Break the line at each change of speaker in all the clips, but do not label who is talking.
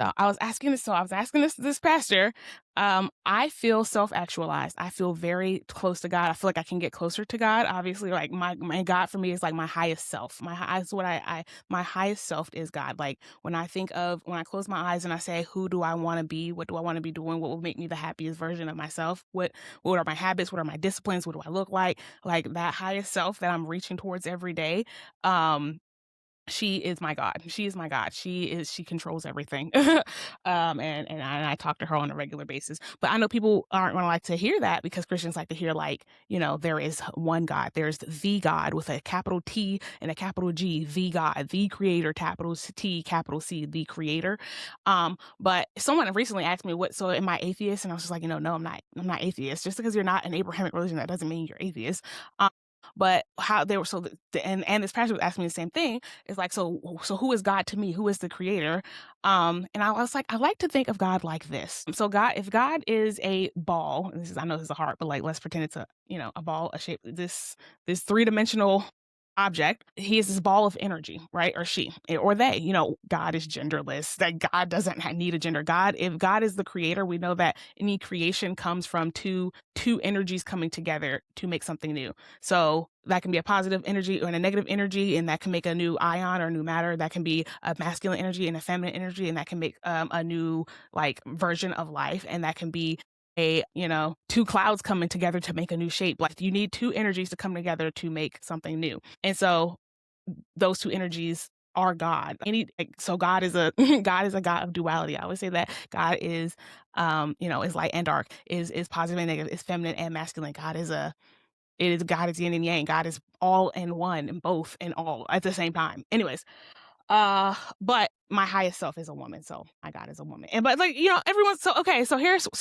So I was asking this pastor. I feel self-actualized. I feel very close to God. I feel like I can get closer to God. Obviously, like my God for me is like my highest self. That's what I my highest self is God. Like when I close my eyes and I say, who do I want to be? What do I want to be doing? What will make me the happiest version of myself? What are my habits? What are my disciplines? What do I look like? Like that highest self that I'm reaching towards every day. Um, she is my God. She is my God. She controls everything. And I talk to her on a regular basis. But I know people aren't gonna like to hear that because Christians like to hear like, there is one God. There's the God with a capital T and a capital G, the God, the creator, capital T, capital C, the creator. But someone recently asked me so am I atheist? And I was just like, no, I'm not atheist. Just because you're not an Abrahamic religion, that doesn't mean you're atheist. But how they were and this pastor was asking me the same thing. It's like, so who is God to me? Who is the creator? And I was like, I like to think of God like this. So if God is a ball, and I know this is a heart, but like let's pretend it's a ball, a shape, this three-dimensional object. He is this ball of energy, right? Or she, or they, God is genderless. That God doesn't need a gender. If God is the creator, we know that any creation comes from two energies coming together to make something new. So that can be a positive energy or a negative energy, and that can make a new ion or new matter. That can be a masculine energy and a feminine energy, and that can make a new like version of life. And that can be two clouds coming together to make a new shape. Like you need two energies to come together to make something new. And so those two energies are God. So God is a God is a God of duality. I always say that God is light and dark, is positive and negative, is feminine and masculine. God is yin and yang. God is all in one and both and all at the same time. Anyways, but my highest self is a woman, so my God is a woman. And but like, everyone's so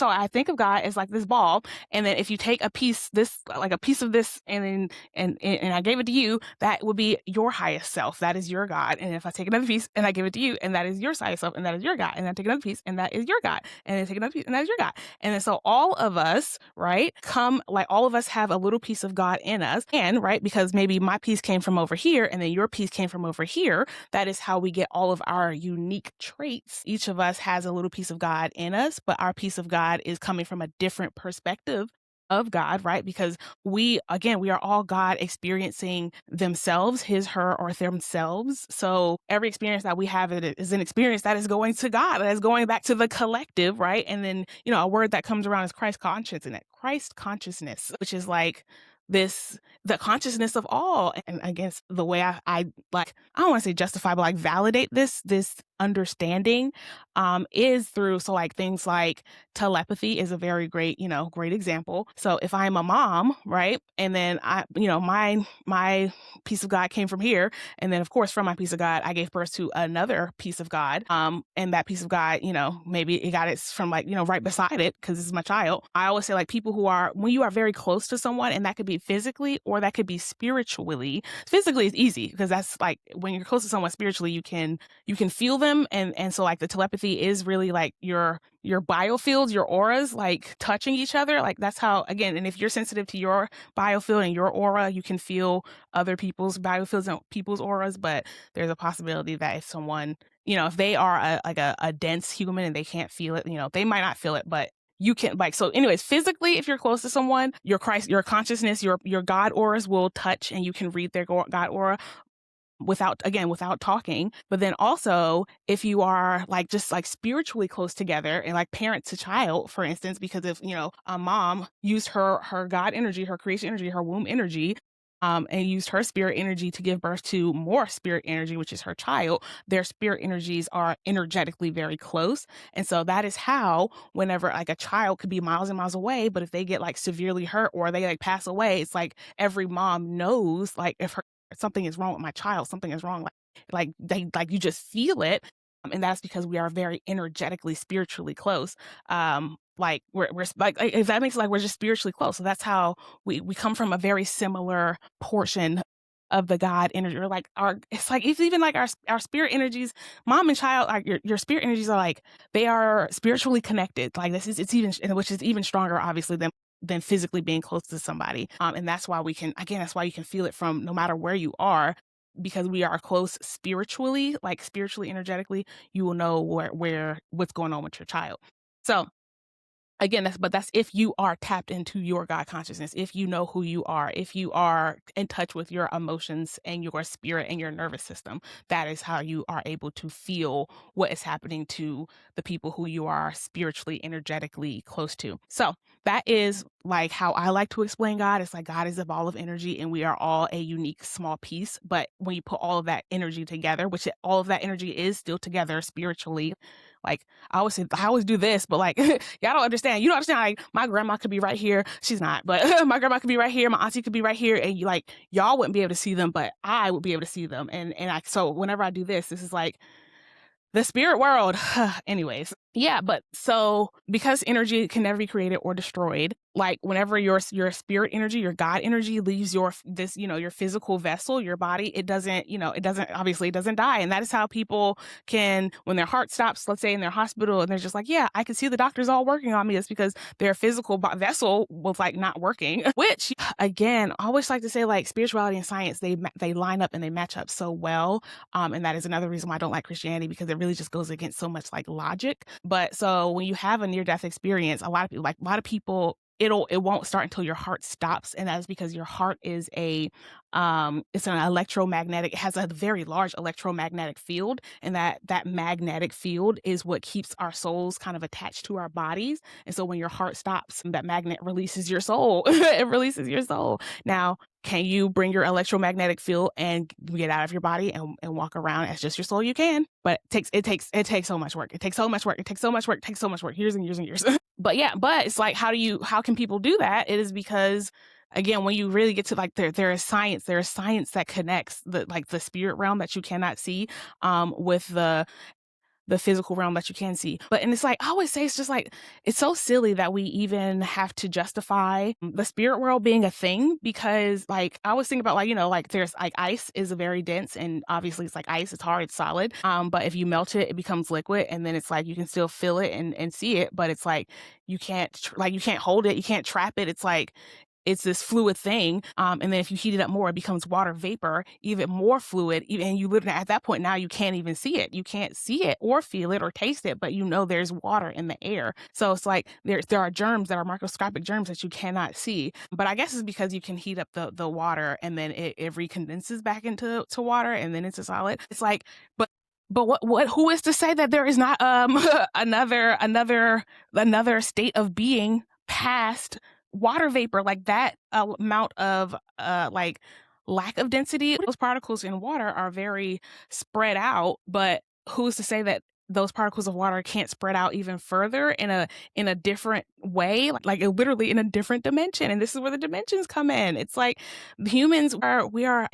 I think of God as like this ball, and then if you take a piece of this and then and I gave it to you, that would be your highest self. That is your God. And if I take another piece and I give it to you, and that is your highest self, and that is your God, and I take another piece and that is your God, and then take another piece and that is your God. And then so all of us, right, all of us have a little piece of God in us, and right, because maybe my piece came from over here and then your piece came from over here. That is how we get all of our unique traits. Each of us has a little piece of God in us, but our piece of God is coming from a different perspective of God, right? Because we are all God experiencing themselves, his, her, or themselves. So every experience that we have is an experience that is going to God, that is going back to the collective, right? And then, a word that comes around is Christ conscience, and that Christ consciousness, which is like the consciousness of all. And I guess the way I like, I don't want to say justify, but like validate this understanding is through, so like things like telepathy is a very great example. So if I'm a mom, right, and then my piece of God came from here, and then of course from my piece of God I gave birth to another piece of God, and that piece of God, maybe it got it from like, right beside it, because this is my child. I always say like when you are very close to someone, and that could be physically or that could be spiritually. Physically is easy because that's like when you're close to someone spiritually, you can feel them, and so like the telepathy is really like your biofields, your auras like touching each other. Like that's how, again, and if you're sensitive to your biofield and your aura, you can feel other people's biofields and people's auras. But there's a possibility that if someone, if they are a dense human and they can't feel it, they might not feel it, but you can, like, so anyways, physically, if you're close to someone, your consciousness, your God auras will touch, and you can read their God aura without talking. But then also, if you are like just like spiritually close together, and like parent to child, for instance, because if a mom used her God energy, her creation energy, her womb energy, and used her spirit energy to give birth to more spirit energy, which is her child, their spirit energies are energetically very close. And so that is how, whenever like a child could be miles and miles away, but if they get like severely hurt or they like pass away, it's like every mom knows, like, if something is wrong with my child, something is wrong, like they, like, you just feel it. And that's because we are very energetically, spiritually close. Like we're like, if that makes it, like we're just spiritually close. So that's how we come from a very similar portion of the God energy, or like it's even like our spirit energies, mom and child, like your spirit energies are like, they are spiritually connected. Like it's even, which is even stronger, obviously, than physically being close to somebody. And that's why that's why you can feel it from no matter where you are. because we are close spiritually, like spiritually, energetically, you will know what's going on with your child. So again, that's if you are tapped into your God consciousness, if you know who you are, if you are in touch with your emotions and your spirit and your nervous system, that is how you are able to feel what is happening to the people who you are spiritually, energetically close to. So that is like how I like to explain God. It's like God is a ball of energy and we are all a unique small piece. But when you put all of that energy together, which all of that energy is still together spiritually, like I always say, I always do this, but like y'all don't understand. You don't understand. Like my grandma could be right here. She's not, but my grandma could be right here. My auntie could be right here, and y'all wouldn't be able to see them, but I would be able to see them. So whenever I do this is like the spirit world. Anyways, yeah, but so because energy can never be created or destroyed, like whenever your spirit energy, your God energy leaves your physical vessel, your body, it doesn't die. And that is how people can, when their heart stops, let's say in their hospital, and they're just like, yeah, I can see the doctors all working on me. It's because their physical vessel was like not working, which again, I always like to say like spirituality and science, they line up and they match up so well. And that is another reason why I don't like Christianity, because it really just goes against so much like logic. But so when you have a near-death experience, a lot of people, it won't start until your heart stops, and that is because your heart is it's an electromagnetic. It has a very large electromagnetic field, and that magnetic field is what keeps our souls kind of attached to our bodies. And so when your heart stops, that magnet releases your soul. It releases your soul. Now, can you bring your electromagnetic field and get out of your body and walk around as just your soul? You can, but it takes so much work. It takes so much work. It takes so much work. It takes so much work. Years and years and years. But it's like, how can people do that? It is because, again, when you really get to like there is science that connects the spirit realm that you cannot see with the physical realm that you can see. And it's like, I always say, it's just like, it's so silly that we even have to justify the spirit world being a thing, because like, I always think about like there's like ice is a very dense, and obviously it's like ice, it's hard, it's solid. But if you melt it, it becomes liquid, and then it's like, you can still feel it and see it, but it's like, you can't hold it, you can't trap it. It's like, it's this fluid thing. And then if you heat it up more, it becomes water vapor, even more fluid. And you literally, at that point now, you can't even see it. You can't see it or feel it or taste it, but there's water in the air. So it's like there are germs that are microscopic germs that you cannot see. But I guess it's because you can heat up the water, and then it recondenses back into water, and then it's a solid. It's like, but who is to say that there is not another state of being past water vapor, like that amount of like lack of density? Those particles in water are very spread out, but who's to say that those particles of water can't spread out even further in a different way, like literally in a different dimension? And this is where the dimensions come in. It's like humans we are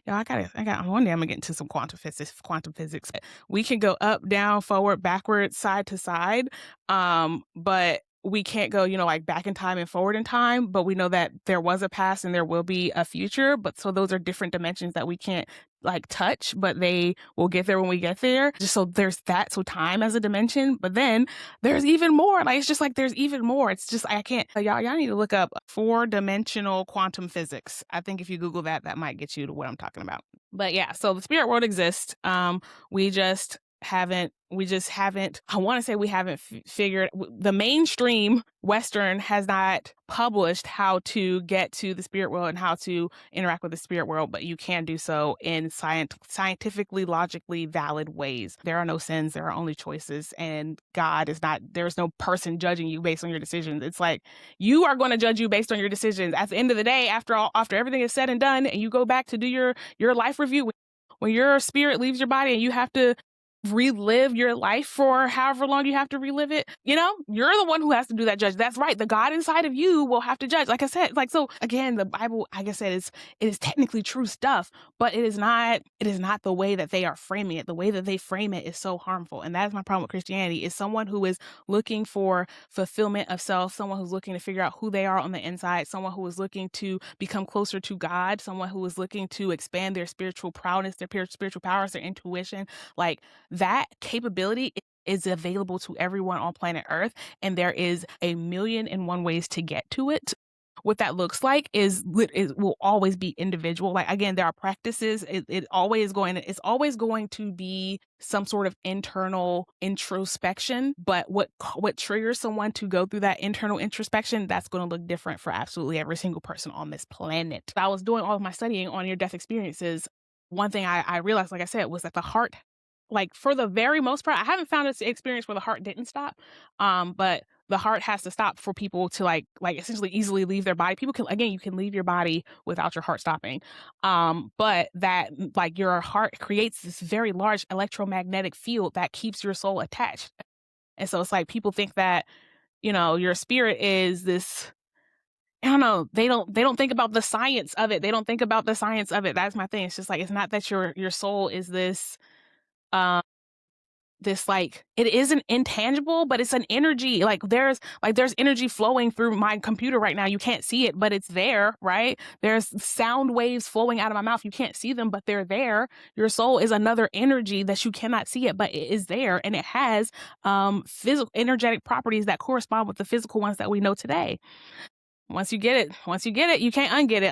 I got one day I'm gonna get into some quantum physics. We can go up, down, forward, backwards, side to side, but we can't go, like back in time and forward in time, but we know that there was a past and there will be a future. But so those are different dimensions that we can't like touch, but they will get there when we get there. Just so there's that. So time as a dimension, but then there's even more. Like, it's just like, there's even more. It's just, I can't, y'all need to look up 4-dimensional quantum physics. I think if you Google that, that might get you to what I'm talking about. But yeah, so the spirit world exists. We just haven't, I want to say we haven't figured, the mainstream Western has not published how to get to the spirit world and how to interact with the spirit world, but you can do so in scientifically, logically valid ways. There are no sins, there are only choices, and God is not, there's no person judging you based on your decisions. It's like, you are going to judge you based on your decisions. At the end of the day, after everything is said and done, and you go back to do your life review, when your spirit leaves your body and you have to relive your life for however long you have to relive it, you're the one who has to do that judge. That's right. The God inside of you will have to judge. Like I said, so again, the Bible, like I said, it is technically true stuff, but it is not the way that they are framing it. The way that they frame it is so harmful. And that is my problem with Christianity, is someone who is looking for fulfillment of self, someone who's looking to figure out who they are on the inside, someone who is looking to become closer to God, someone who is looking to expand their spiritual prowess, their spiritual powers, their intuition. Like, that capability is available to everyone on planet Earth, and there is 1,000,001 ways to get to it. what that looks like is will always be individual. Like, again, there are practices. It's always going to be some sort of internal introspection. But what triggers someone to go through that internal introspection, that's going to look different for absolutely every single person on this planet. I was doing all of my studying on near-death experiences. One thing I realized, like I said, was that the heart, like, for the very most part, I haven't found this experience where the heart didn't stop. But the heart has to stop for people to like essentially easily leave their body. People can, again, you can leave your body without your heart stopping. But that, like, your heart creates this very large electromagnetic field that keeps your soul attached. And so it's like people think that, your spirit is this, I don't know, they don't think about the science of it. They don't think about the science of it. That's my thing. It's just like, it's not that your soul is this um this, like, it isn't intangible, but it's an energy. There's energy flowing through my computer right now. You can't see it, but it's there, right? There's sound waves flowing out of my mouth. You can't see them, but they're there. Your soul is another energy that you cannot see it, but it is there, and it has physical energetic properties that correspond with the physical ones that we know today. Once you get it, you can't unget it.